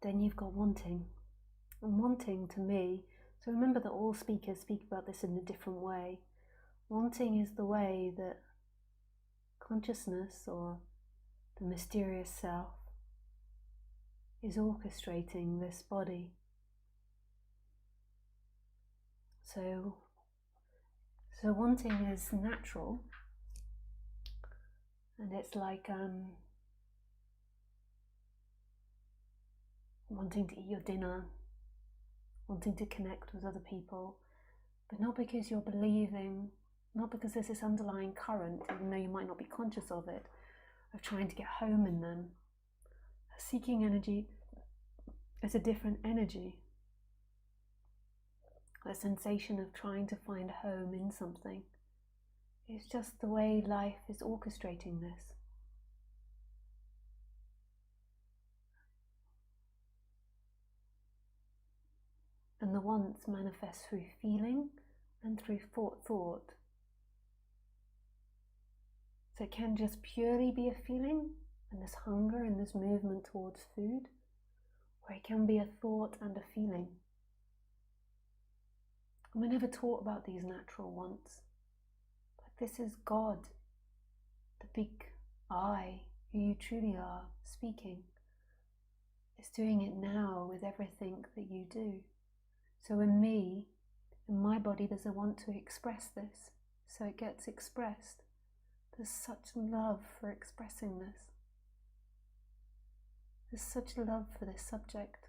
then you've got wanting. And wanting, to me, so remember that all speakers speak about this in a different way. Wanting is the way that consciousness, or the mysterious self, is orchestrating this body. So wanting is natural, and it's like wanting to eat your dinner, wanting to connect with other people, but not because you're believing, not because there's this underlying current, even though you might not be conscious of it, of trying to get home in them. A seeking energy is a different energy. A sensation of trying to find a home in something. It's just the way life is orchestrating this. And the wants manifest through feeling and through thought. So it can just purely be a feeling and this hunger and this movement towards food, or it can be a thought and a feeling. And we're never taught about these natural wants. But this is God, the big I, who you truly are, speaking. It's doing it now with everything that you do. So in me, in my body, there's a want to express this. So it gets expressed. There's such love for expressing this. There's such love for this subject.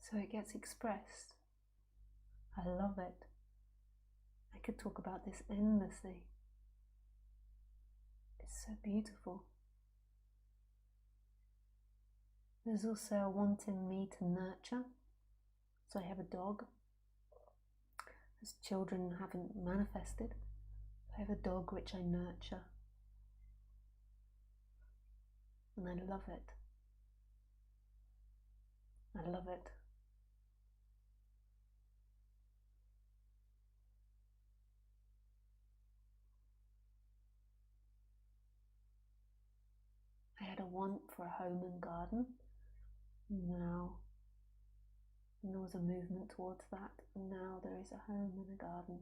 So it gets expressed. I love it. I could talk about this endlessly. It's so beautiful. There's also a want in me to nurture. So I have a dog. As children haven't manifested, I have a dog which I nurture. And I love it. I love it. I had a want for a home and garden. Now there was a movement towards that, and now there is a home and a garden.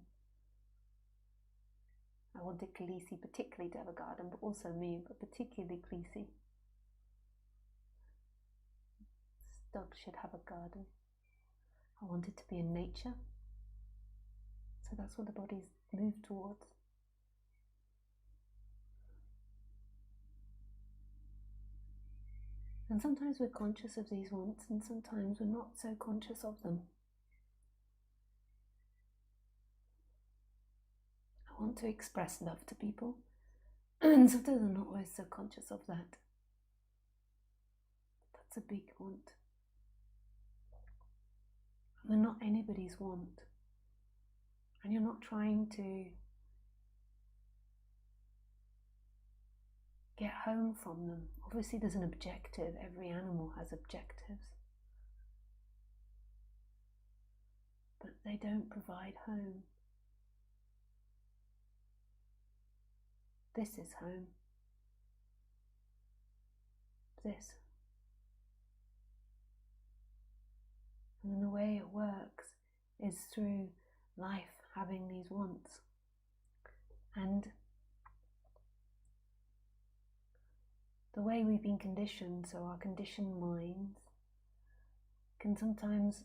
I wanted Khaleesi particularly to have a garden, but also me, but particularly Khaleesi. This dog should have a garden. I wanted to be in nature, so that's what the body's moved towards. And sometimes we're conscious of these wants, and sometimes we're not so conscious of them. I want to express love to people, and sometimes I'm not always so conscious of that. That's a big want. And they're not anybody's want. And you're not trying to get home from them. Obviously there's an objective. Every animal has objectives. But they don't provide home. This is home. This. And the way it works is through life having these wants. And the way we've been conditioned, so our conditioned minds, can sometimes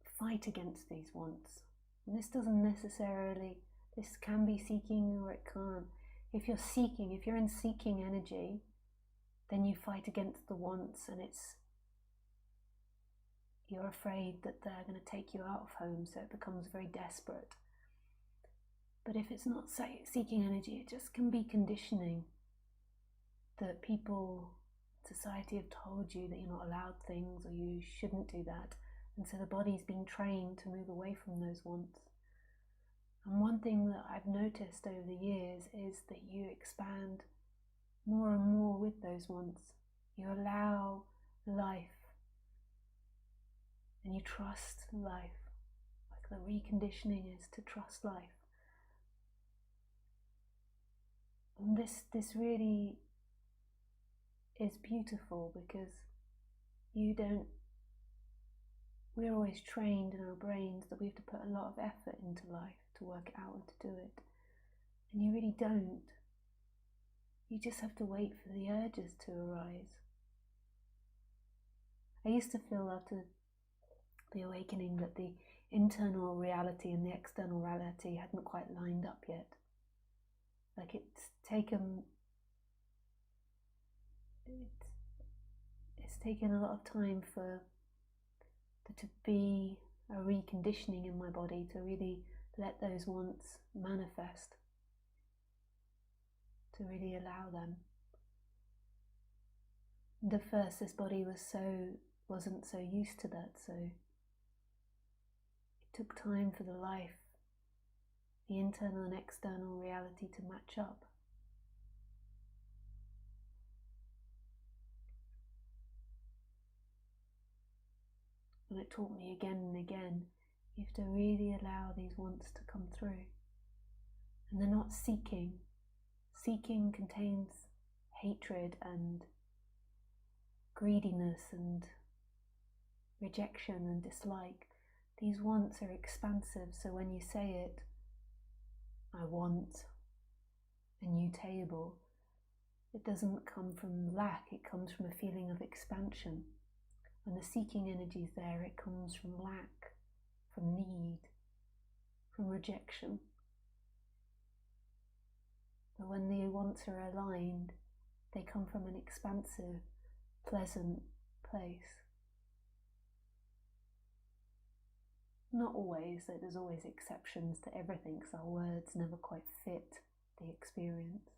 fight against these wants. And this doesn't necessarily, this can be seeking or it can't. If you're seeking, if you're in seeking energy, then you fight against the wants, and you're afraid that they're going to take you out of home, so it becomes very desperate. But if it's not seeking energy, it just can be conditioning that people, society have told you that you're not allowed things or you shouldn't do that. And so the body's been trained to move away from those wants. And one thing that I've noticed over the years is that you expand more and more with those wants. You allow life and you trust life. Like the reconditioning is to trust life. And this really is beautiful, because we're always trained in our brains that we have to put a lot of effort into life to work it out and to do it. And you really don't. You just have to wait for the urges to arise. I used to feel after the awakening that the internal reality and the external reality hadn't quite lined up yet. Like it's taken a lot of time for there to be a reconditioning in my body to really let those wants manifest, to really allow them. And at first this body wasn't so used to that, so it took time for the life, the internal and external reality to match up. And it taught me again and again, you have to really allow these wants to come through. And they're not seeking. Seeking contains hatred and greediness and rejection and dislike. These wants are expansive, so when you say it, I want a new table, it doesn't come from lack, it comes from a feeling of expansion. When the seeking energy is there, it comes from lack, from need, from rejection. But when the wants are aligned, they come from an expansive, pleasant place. Not always, though there's always exceptions to everything, because our words never quite fit the experience.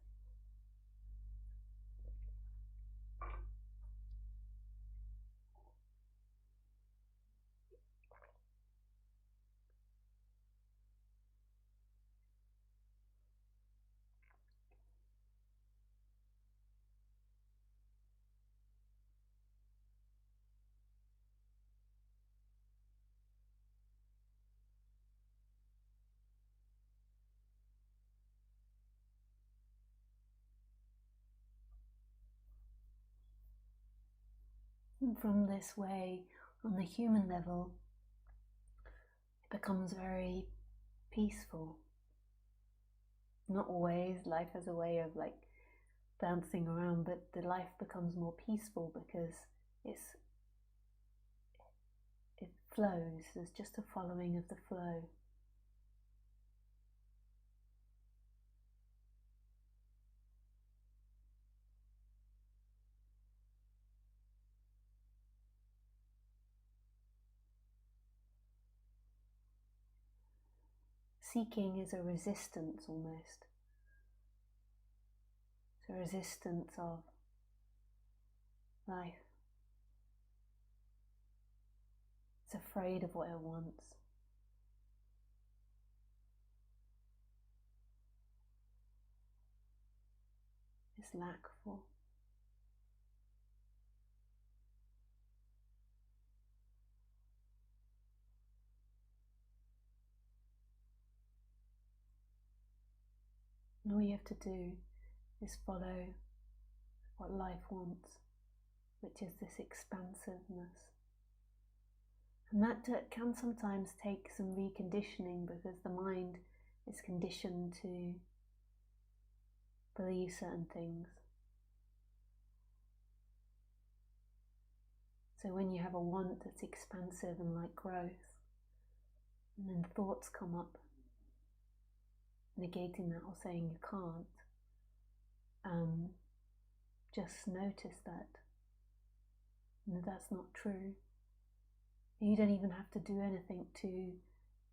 And from this way, on the human level, it becomes very peaceful. Not always, life has a way of like bouncing around, but the life becomes more peaceful because it flows. There's just a following of the flow. Seeking is a resistance almost. It's a resistance of life. It's afraid of what it wants. It's lackful. And all you have to do is follow what life wants, which is this expansiveness. And that can sometimes take some reconditioning, because the mind is conditioned to believe certain things. So when you have a want that's expansive and like growth, and then thoughts come up negating that or saying you can't, just notice that. And that's not true. You don't even have to do anything to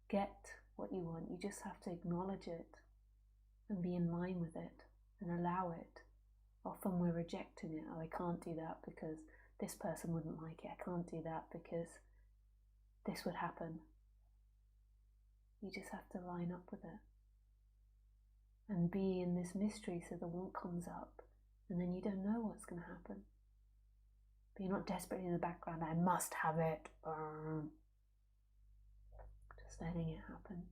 get what you want. You just have to acknowledge it and be in line with it and allow it. Often we're rejecting it. Oh, I can't do that because this person wouldn't like it. I can't do that because this would happen. You just have to line up with it and be in this mystery, so the want comes up and then you don't know what's going to happen. But you're not desperately in the background, I must have it. Just letting it happen.